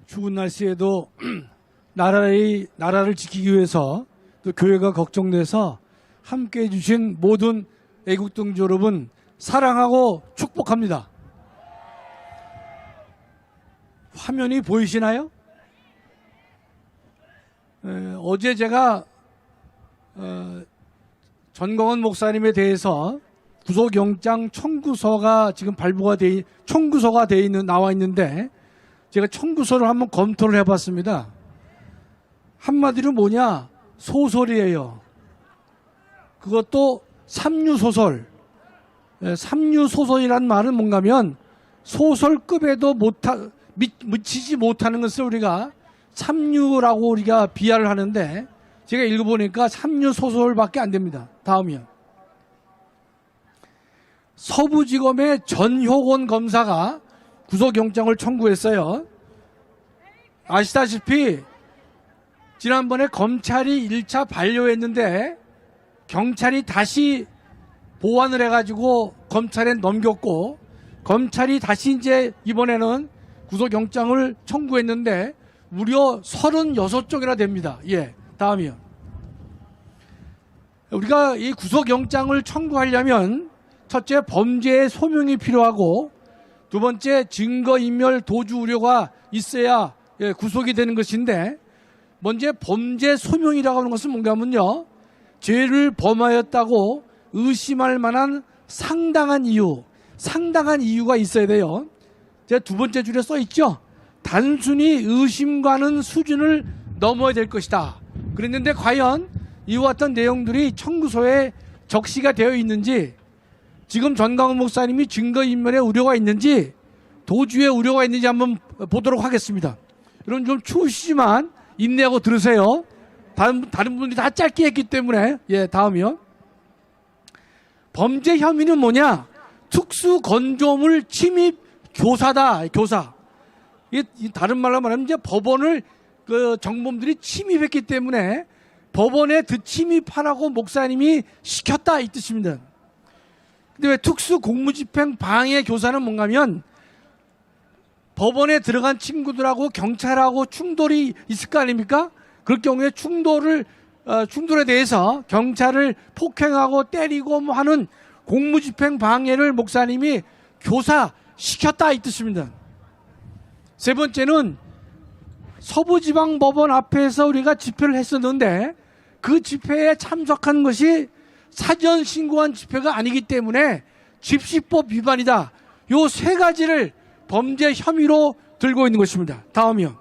추운 날씨에도 나라를 지키기 위해서 또 교회가 걱정돼서 함께 해주신 모든 애국동지 여러분 사랑하고 축복합니다. 화면이 보이시나요? 어제 제가 전광훈 목사님에 대해서 구속영장 청구서가 지금 청구서가 나와 있는데 제가 청구서를 한번 검토를 해봤습니다. 한마디로 뭐냐? 소설이에요. 그것도 삼류소설. 삼류소설이란 말은 뭔가면 소설급에도 미치지 못하는 것을 우리가 삼류라고 우리가 비하를 하는데 제가 읽어보니까 삼류소설밖에 안 됩니다. 다음이요. 서부지검의 전효곤 검사가 구속영장을 청구했어요. 아시다시피 지난번에 검찰이 1차 반려했는데 경찰이 다시 보완을 해가지고 검찰에 넘겼고 검찰이 다시 이제 이번에는 구속영장을 청구했는데 무려 36쪽이나 됩니다. 예, 다음이요. 우리가 이 구속영장을 청구하려면 첫째 범죄의 소명이 필요하고 두 번째 증거인멸 도주 우려가 있어야 구속이 되는 것인데 먼저 범죄 소명이라고 하는 것은 뭔가 하면요. 죄를 범하였다고 의심할 만한 상당한 이유가 있어야 돼요. 제가 두 번째 줄에 써 있죠. 단순히 의심가는 수준을 넘어야 될 것이다. 그랬는데 과연 이와 같은 내용들이 청구서에 적시가 되어 있는지 지금 전광훈 목사님이 증거인멸의 우려가 있는지 도주의 우려가 있는지 한번 보도록 하겠습니다. 여러분 좀 추우시지만 인내하고 들으세요. 다른 분들이 다 짧게 했기 때문에. 예, 다음이요. 범죄 혐의는 뭐냐? 특수건조물 침입 교사다. 교사. 다른 말로 말하면 이제 법원을 정범들이 침입했기 때문에 법원에 침입하라고 목사님이 시켰다 이 뜻입니다. 근데 왜 특수공무집행 방해 교사는 뭔가면 법원에 들어간 친구들하고 경찰하고 충돌이 있을 거 아닙니까? 그럴 경우에 충돌에 대해서 경찰을 폭행하고 때리고 뭐 하는 공무집행 방해를 목사님이 교사시켰다 이 뜻입니다. 세 번째는 서부지방법원 앞에서 우리가 집회를 했었는데 그 집회에 참석한 것이 사전 신고한 집회가 아니기 때문에 집시법 위반이다. 요 세 가지를 범죄 혐의로 들고 있는 것입니다. 다음이요.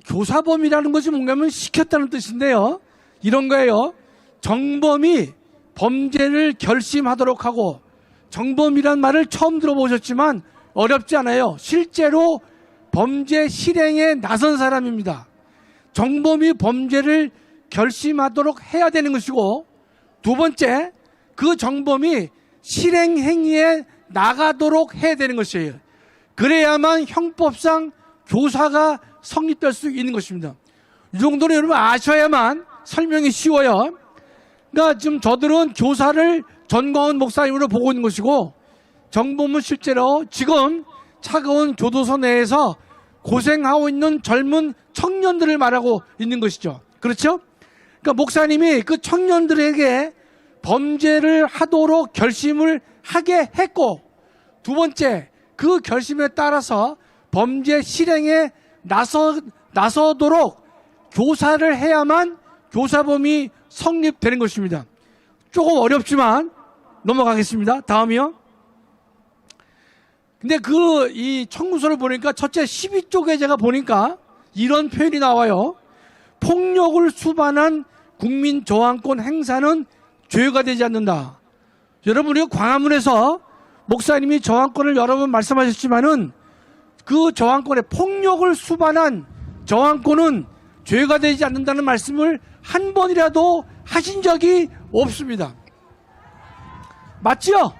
교사범이라는 것이 뭔가면 시켰다는 뜻인데요. 이런 거예요. 정범이 범죄를 결심하도록 하고 정범이란 말을 처음 들어보셨지만 어렵지 않아요. 실제로 범죄 실행에 나선 사람입니다. 정범이 범죄를 결심하도록 해야 되는 것이고 두 번째 그 정범이 실행 행위에 나가도록 해야 되는 것이에요. 그래야만 형법상 교사가 성립될 수 있는 것입니다. 이 정도는 여러분 아셔야만 설명이 쉬워요. 그러니까 지금 저들은 교사를 전광훈 목사님으로 보고 있는 것이고 정범은 실제로 지금 차가운 교도소 내에서 고생하고 있는 젊은 청년들을 말하고 있는 것이죠. 그렇죠? 그러니까 목사님이 그 청년들에게 범죄를 하도록 결심을 하게 했고 두 번째 그 결심에 따라서 범죄 실행에 나서도록 교사를 해야만 교사범이 성립되는 것입니다. 조금 어렵지만 넘어가겠습니다. 다음이요. 근데 이 청구서를 보니까 첫째 12쪽에 제가 보니까 이런 표현이 나와요. 폭력을 수반한 국민 저항권 행사는 죄가 되지 않는다. 여러분 우리가 광화문에서 목사님이 저항권을 여러 번 말씀하셨지만은 그 저항권에 폭력을 수반한 저항권은 죄가 되지 않는다는 말씀을 한 번이라도 하신 적이 없습니다. 맞죠?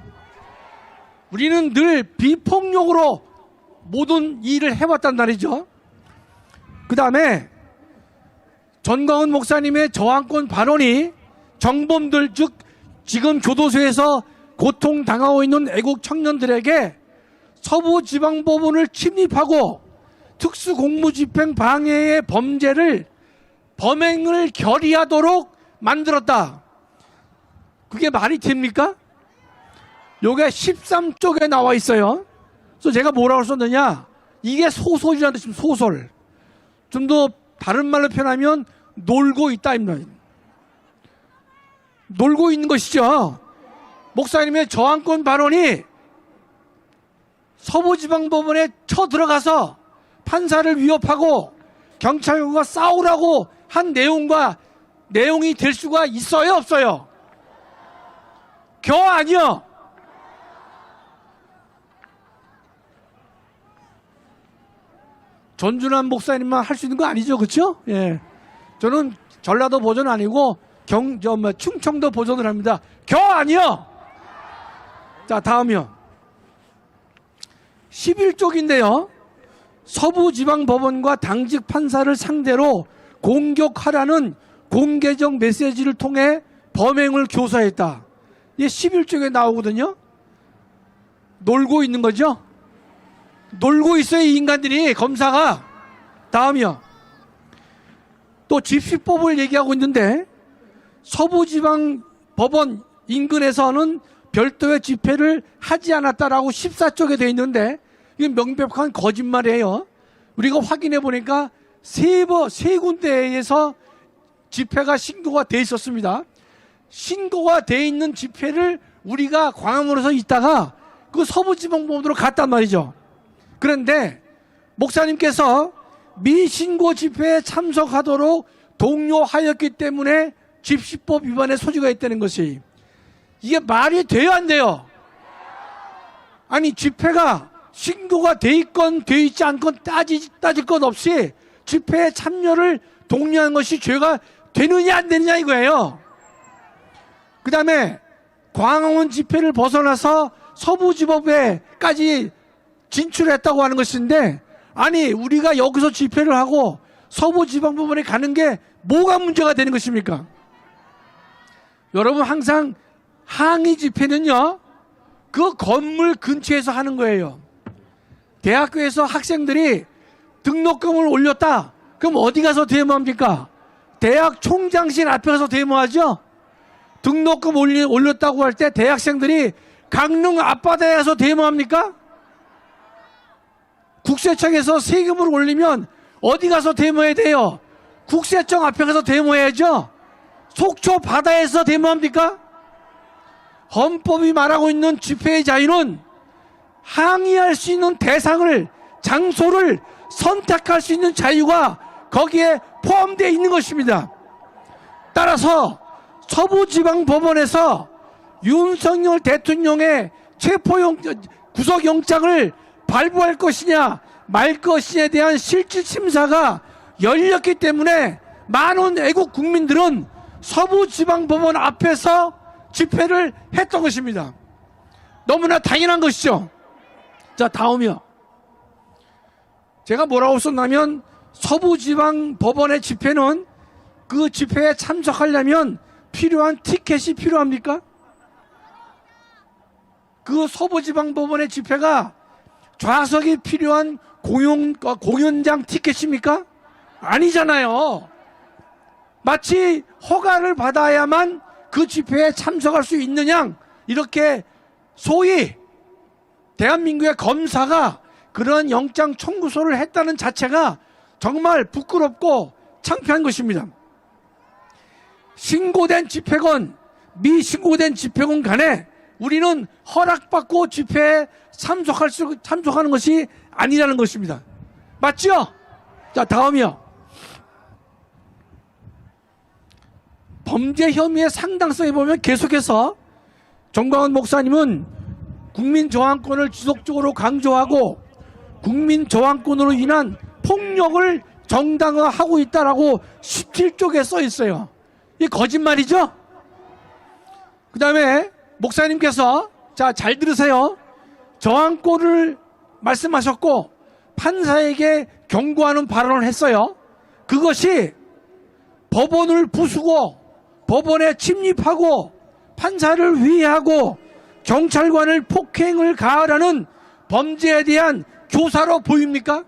우리는 늘 비폭력으로 모든 일을 해왔단 말이죠. 그 다음에 전광훈 목사님의 저항권 발언이 정범들 즉 지금 교도소에서 고통당하고 있는 애국 청년들에게 서부지방법원을 침입하고 특수공무집행 방해의 범행을 결의하도록 만들었다. 그게 말이 됩니까? 요게 13쪽에 나와 있어요. 그래서 제가 뭐라고 썼느냐, 이게 소설이라는 뜻입니다. 소설. 좀 더 다른 말로 표현하면 놀고 있다 입니다. 놀고 있는 것이죠. 목사님의 저항권 발언이 서부지방법원에 쳐들어가서 판사를 위협하고 경찰과 싸우라고 한 내용이 될 수가 있어요, 없어요? 아니요. 전준환 목사님만 할 수 있는 거 아니죠, 그렇죠? 예. 저는 전라도 버전 아니고 충청도 버전을 합니다. 아니요. 자, 다음이요. 11쪽인데요. 서부지방법원과 당직 판사를 상대로 공격하라는 공개적 메시지를 통해 범행을 교사했다. 이게 11쪽에 나오거든요. 놀고 있는 거죠. 놀고 있어요, 이 인간들이, 검사가. 다음이요. 또 집시법을 얘기하고 있는데 서부지방법원 인근에서는 별도의 집회를 하지 않았다라고 14쪽에 되어 있는데 이건 명백한 거짓말이에요. 우리가 확인해 보니까 세 군데에서 집회가 신고가 돼 있었습니다. 신고가 돼 있는 집회를 우리가 광화문에서 있다가 그 서부지방법원으로 갔단 말이죠. 그런데 목사님께서 미신고 집회에 참석하도록 독려하였기 때문에 집시법 위반의 소지가 있다는 것이, 이게 말이 돼요, 안 돼요? 아니, 집회가 신고가 돼 있건 돼 있지 않건 따질 것 없이 집회에 참여를 독려한 것이 죄가 되느냐 안 되느냐 이거예요. 그 다음에 광화문 집회를 벗어나서 서부지법에까지 진출했다고 하는 것인데, 아니, 우리가 여기서 집회를 하고 서부지방법원에 가는 게 뭐가 문제가 되는 것입니까? 여러분, 항상 항의 집회는요, 그 건물 근처에서 하는 거예요. 대학교에서 학생들이 등록금을 올렸다. 그럼 어디 가서 데모합니까? 대학 총장실 앞에 가서 데모하죠? 등록금 올렸다고 할 때 대학생들이 강릉 앞바다에 가서 데모합니까? 국세청에서 세금을 올리면 어디 가서 데모해야 돼요? 국세청 앞에 가서 데모해야죠? 속초 바다에서 데모합니까? 헌법이 말하고 있는 집회의 자유는 항의할 수 있는 대상을, 장소를 선택할 수 있는 자유가 거기에 포함되어 있는 것입니다. 따라서 서부지방법원에서 윤석열 대통령의 구속영장을 발부할 것이냐 말 것이냐에 대한 실질심사가 열렸기 때문에 많은 애국 국민들은 서부지방법원 앞에서 집회를 했던 것입니다. 너무나 당연한 것이죠. 자, 다음이요. 제가 뭐라고 썼냐면, 서부지방법원의 집회는 그 집회에 참석하려면 필요한 티켓이 필요합니까? 그 서부지방법원의 집회가 좌석이 필요한 공연장 티켓입니까? 아니잖아요. 마치 허가를 받아야만 그 집회에 참석할 수 있는 양, 이렇게 소위 대한민국의 검사가 그런 영장 청구서를 했다는 자체가 정말 부끄럽고 창피한 것입니다. 신고된 집회건 미신고된 집회건 간에 우리는 허락받고 집회에 참석하는 것이 아니라는 것입니다. 맞죠? 자, 다음이요. 범죄 혐의의 상당성에 보면 계속해서 정광훈 목사님은 국민 저항권을 지속적으로 강조하고 국민 저항권으로 인한 폭력을 정당화하고 있다라고 17쪽에 써 있어요. 이게 거짓말이죠? 그 다음에 목사님께서, 자, 잘 들으세요. 저항권을 말씀하셨고 판사에게 경고하는 발언을 했어요. 그것이 법원을 부수고 법원에 침입하고 판사를 위해하고 경찰관을 폭행을 가하라는 범죄에 대한 교사로 보입니까?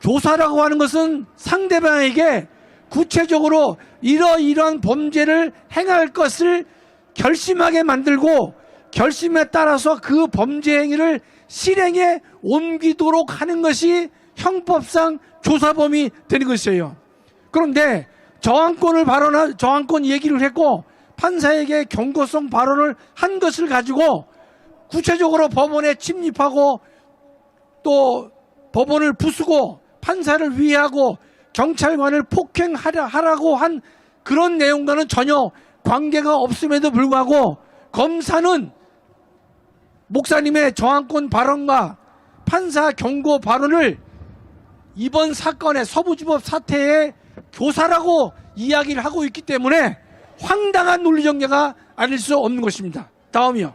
교사라고 하는 것은 상대방에게 구체적으로 이러이러한 범죄를 행할 것을 결심하게 만들고 결심에 따라서 그 범죄 행위를 실행에 옮기도록 하는 것이 형법상 교사범이 되는 것이에요. 그런데 저항권 얘기를 했고 판사에게 경고성 발언을 한 것을 가지고 구체적으로 법원에 침입하고 또 법원을 부수고 판사를 위해하고 경찰관을 폭행하라고 한 그런 내용과는 전혀 관계가 없음에도 불구하고 검사는 목사님의 저항권 발언과 판사 경고 발언을 이번 사건의 서부지법 사태의 교사라고 이야기를 하고 있기 때문에 황당한 논리정리가 아닐 수 없는 것입니다. 다음이요.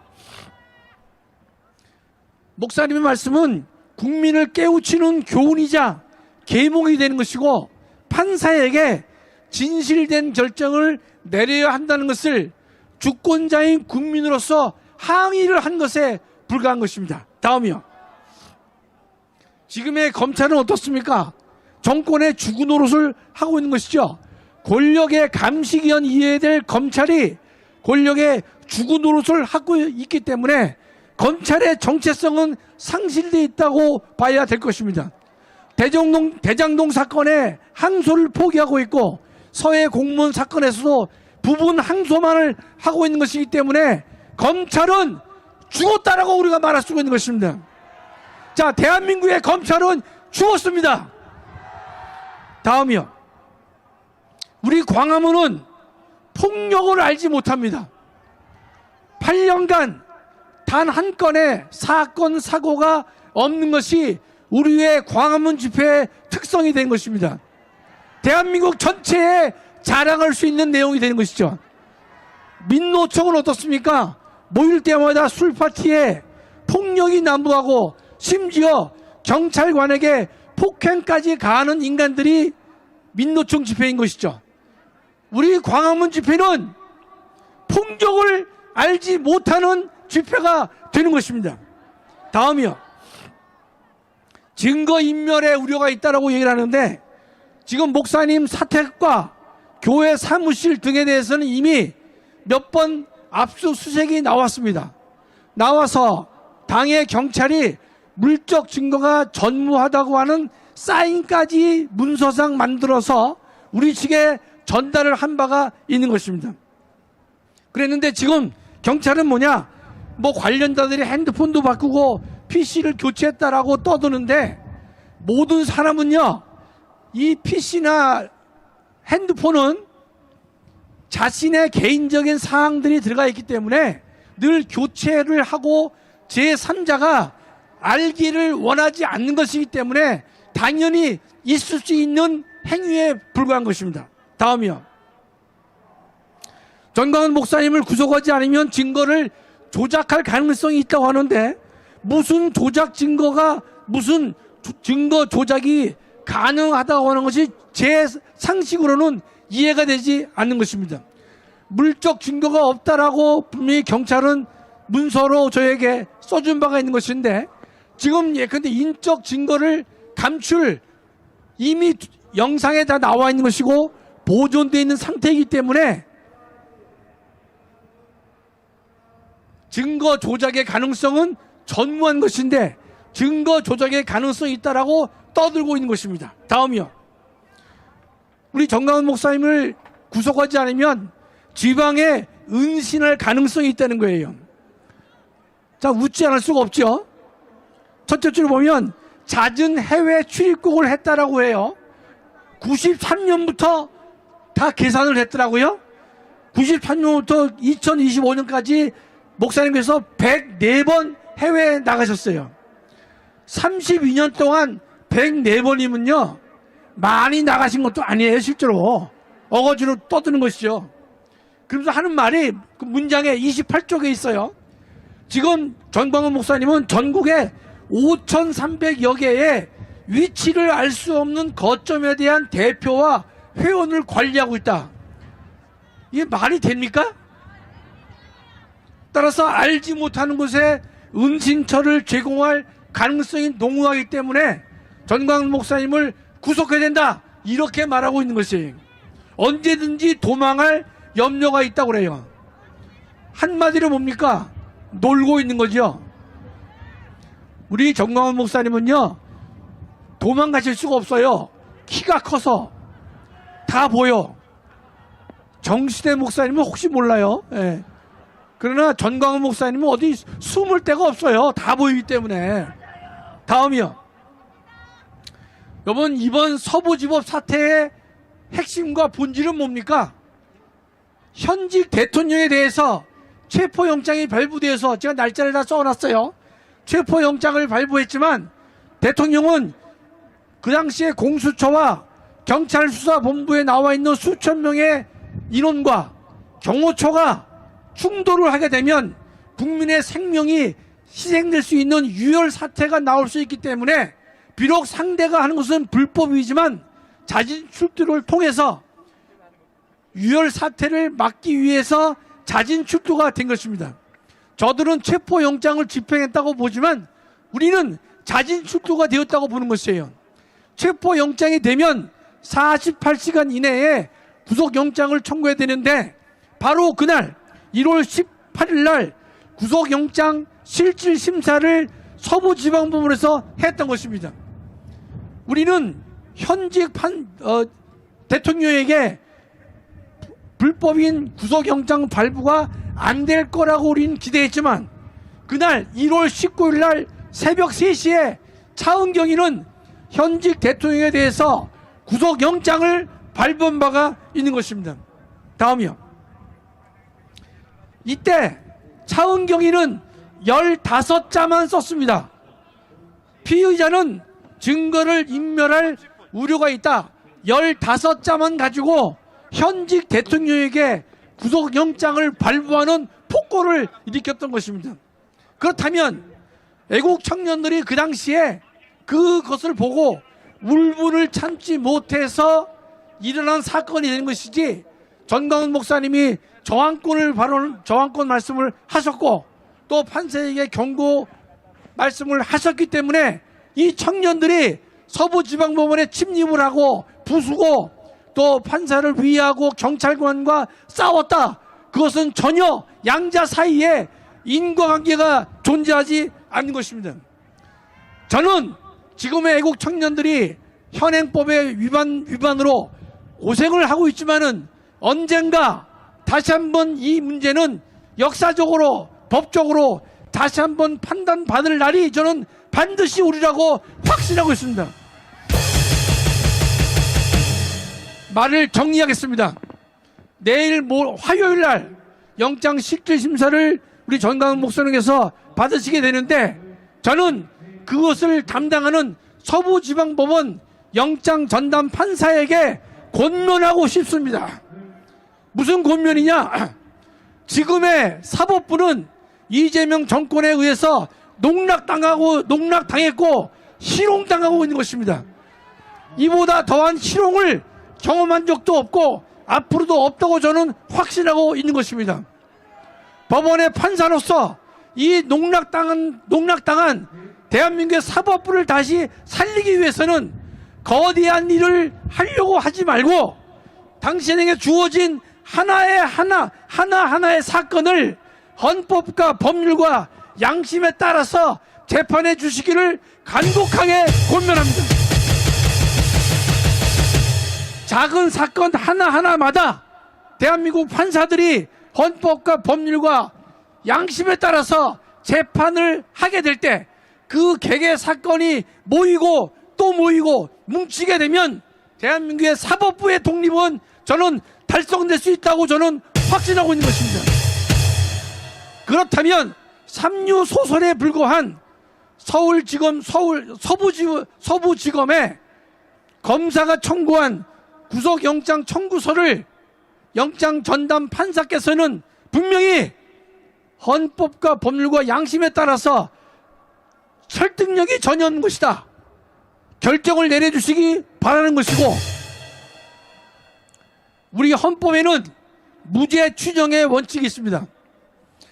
목사님의 말씀은 국민을 깨우치는 교훈이자 계몽이 되는 것이고 판사에게 진실된 결정을 내려야 한다는 것을 주권자인 국민으로서 항의를 한 것에 불과한 것입니다. 다음이요. 지금의 검찰은 어떻습니까? 정권의 주구 노릇을 하고 있는 것이죠. 권력의 감시기관 이해될 검찰이 권력의 주구 노릇을 하고 있기 때문에 검찰의 정체성은 상실되어 있다고 봐야 될 것입니다. 대장동 사건에 항소를 포기하고 있고 서해 공무원 사건에서도 부분 항소만을 하고 있는 것이기 때문에 검찰은 죽었다라고 우리가 말할 수가 있는 것입니다. 자, 대한민국의 검찰은 죽었습니다. 다음이요. 우리 광화문은 폭력을 알지 못합니다. 8년간 단 한 건의 사건, 사고가 없는 것이 우리의 광화문 집회의 특성이 된 것입니다. 대한민국 전체에 자랑할 수 있는 내용이 되는 것이죠. 민노총은 어떻습니까? 모일 때마다 술파티에 폭력이 난무하고 심지어 경찰관에게 폭행까지 가하는 인간들이 민노총 집회인 것이죠. 우리 광화문 집회는 폭력을 알지 못하는 집회가 되는 것입니다. 다음이요. 증거인멸의 우려가 있다고 얘기를 하는데 지금 목사님 사택과 교회 사무실 등에 대해서는 이미 몇 번 압수수색이 나왔습니다. 나와서 당의 경찰이 물적 증거가 전무하다고 하는 사인까지 문서상 만들어서 우리 측에 전달을 한 바가 있는 것입니다. 그랬는데 지금 경찰은 뭐냐? 관련자들이 핸드폰도 바꾸고 PC를 교체했다라고 떠드는데 모든 사람은요, 이 PC나 핸드폰은 자신의 개인적인 사항들이 들어가 있기 때문에 늘 교체를 하고 제3자가 알기를 원하지 않는 것이기 때문에 당연히 있을 수 있는 행위에 불과한 것입니다. 다음이요. 전광훈 목사님을 구속하지 않으면 증거를 조작할 가능성이 있다고 하는데 무슨 조작 증거가 무슨 증거 조작이 가능하다고 하는 것이 제 상식으로는 이해가 되지 않는 것입니다. 물적 증거가 없다라고 분명히 경찰은 문서로 저에게 써준 바가 있는 것인데 지금 예컨대 인적 증거를 감출 이미 영상에 다 나와 있는 것이고 보존되어 있는 상태이기 때문에 증거 조작의 가능성은 전무한 것인데 증거 조작의 가능성이 있다라고 떠들고 있는 것입니다. 다음이요. 우리 정광훈 목사님을 구속하지 않으면 지방에 은신할 가능성이 있다는 거예요. 자, 웃지 않을 수가 없죠. 첫째 줄 보면 잦은 해외 출입국을 했다라고 해요. 93년부터 다 계산을 했더라고요. 93년부터 2025년까지 목사님께서 104번 해외에 나가셨어요. 32년 동안 104번이면요 많이 나가신 것도 아니에요. 실제로 어거지로 떠드는 것이죠. 그러면서 하는 말이 그 문장에 28쪽에 있어요. 지금 전광훈 목사님은 전국에 5,300여 개의 위치를 알 수 없는 거점에 대한 대표와 회원을 관리하고 있다. 이게 말이 됩니까? 따라서 알지 못하는 곳에 은신처를 제공할 가능성이 농후하기 때문에 전광훈 목사님을 구속해야 된다, 이렇게 말하고 있는 것이, 언제든지 도망할 염려가 있다고 그래요. 한마디로 뭡니까? 놀고 있는 거죠. 우리 전광훈 목사님은요, 도망가실 수가 없어요. 키가 커서 다 보여. 정시대 목사님은 혹시 몰라요. 예. 그러나 전광훈 목사님은 어디 숨을 데가 없어요. 다 보이기 때문에. 다음이요. 여러분, 이번 서부지법 사태의 핵심과 본질은 뭡니까? 현직 대통령에 대해서 체포영장이 발부돼서, 제가 날짜를 다 써놨어요. 체포영장을 발부했지만 대통령은 그 당시에 공수처와 경찰수사본부에 나와 있는 수천 명의 인원과 경호처가 충돌을 하게 되면 국민의 생명이 희생될 수 있는 유혈 사태가 나올 수 있기 때문에, 비록 상대가 하는 것은 불법이지만 자진 출두를 통해서 유혈 사태를 막기 위해서 자진 출두가 된 것입니다. 저들은 체포영장을 집행했다고 보지만 우리는 자진 출두가 되었다고 보는 것이에요. 체포영장이 되면 48시간 이내에 구속영장을 청구해야 되는데, 바로 그날 1월 18일 날 구속영장 실질심사를 서부지방법원에서 했던 것입니다. 우리는 현직 대통령에게 불법인 구속영장 발부가 안 될 거라고 우리는 기대했지만, 그날 1월 19일 날 새벽 3시에 차은경위는 현직 대통령에 대해서 구속영장을 발부한 바가 있는 것입니다. 다음이요. 이때 차은경위는 15자만 썼습니다. 피의자는 증거를 인멸할 우려가 있다, 15자만 가지고 현직 대통령에게 구속영장을 발부하는 폭거를 일으켰던 것입니다. 그렇다면 애국 청년들이 그 당시에 그것을 보고 울분을 참지 못해서 일어난 사건이 된 것이지, 전광훈 목사님이 저항권 말씀을 하셨고 또 판사에게 경고 말씀을 하셨기 때문에 이 청년들이 서부지방법원에 침입을 하고 부수고 또 판사를 위하고 경찰관과 싸웠다, 그것은 전혀 양자 사이에 인과관계가 존재하지 않는 것입니다. 저는 지금의 애국 청년들이 현행법의 위반으로 고생을 하고 있지만은, 언젠가 다시 한번 이 문제는 역사적으로 법적으로 다시 한번 판단받을 날이 저는 반드시 오리라고 확신하고 있습니다. 말을 정리하겠습니다. 내일 화요일 날 영장 실질심사를 우리 전광훈 목사님께서 받으시게 되는데, 저는 그것을 담당하는 서부지방법원 영장 전담 판사에게 권면하고 싶습니다. 무슨 권면이냐? 지금의 사법부는 이재명 정권에 의해서 농락당했고 희롱당하고 있는 것입니다. 이보다 더한 희롱을 경험한 적도 없고 앞으로도 없다고 저는 확신하고 있는 것입니다. 법원의 판사로서 이 농락당한 대한민국의 사법부를 다시 살리기 위해서는 거대한 일을 하려고 하지 말고, 당신에게 주어진 하나하나의 사건을 헌법과 법률과 양심에 따라서 재판해 주시기를 간곡하게 권면합니다. 작은 사건 하나하나마다 대한민국 판사들이 헌법과 법률과 양심에 따라서 재판을 하게 될 때, 그 개개 사건이 모이고 또 모이고 뭉치게 되면 대한민국의 사법부의 독립은 저는 달성될 수 있다고 저는 확신하고 있는 것입니다. 그렇다면 삼류 소설에 불과한 서부지검의 검사가 청구한 구속영장 청구서를 영장 전담 판사께서는 분명히 헌법과 법률과 양심에 따라서 설득력이 전혀 없는 것이다, 결정을 내려주시기 바라는 것이고, 우리 헌법에는 무죄 추정의 원칙이 있습니다.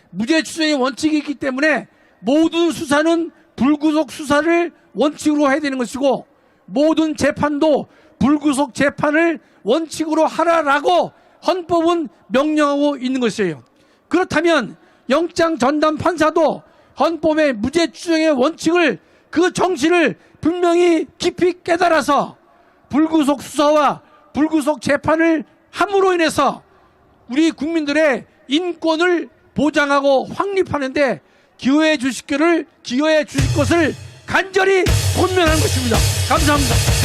무죄 추정의 원칙이 있기 때문에 모든 수사는 불구속 수사를 원칙으로 해야 되는 것이고 모든 재판도 불구속 재판을 원칙으로 하라라고 헌법은 명령하고 있는 것이에요. 그렇다면 영장 전담 판사도 헌법의 무죄 추정의 원칙을 그 정신을 분명히 깊이 깨달아서 불구속 수사와 불구속 재판을 함으로 인해서 우리 국민들의 인권을 보장하고 확립하는데 기여해 주실 것을 간절히 권면하는 것입니다. 감사합니다.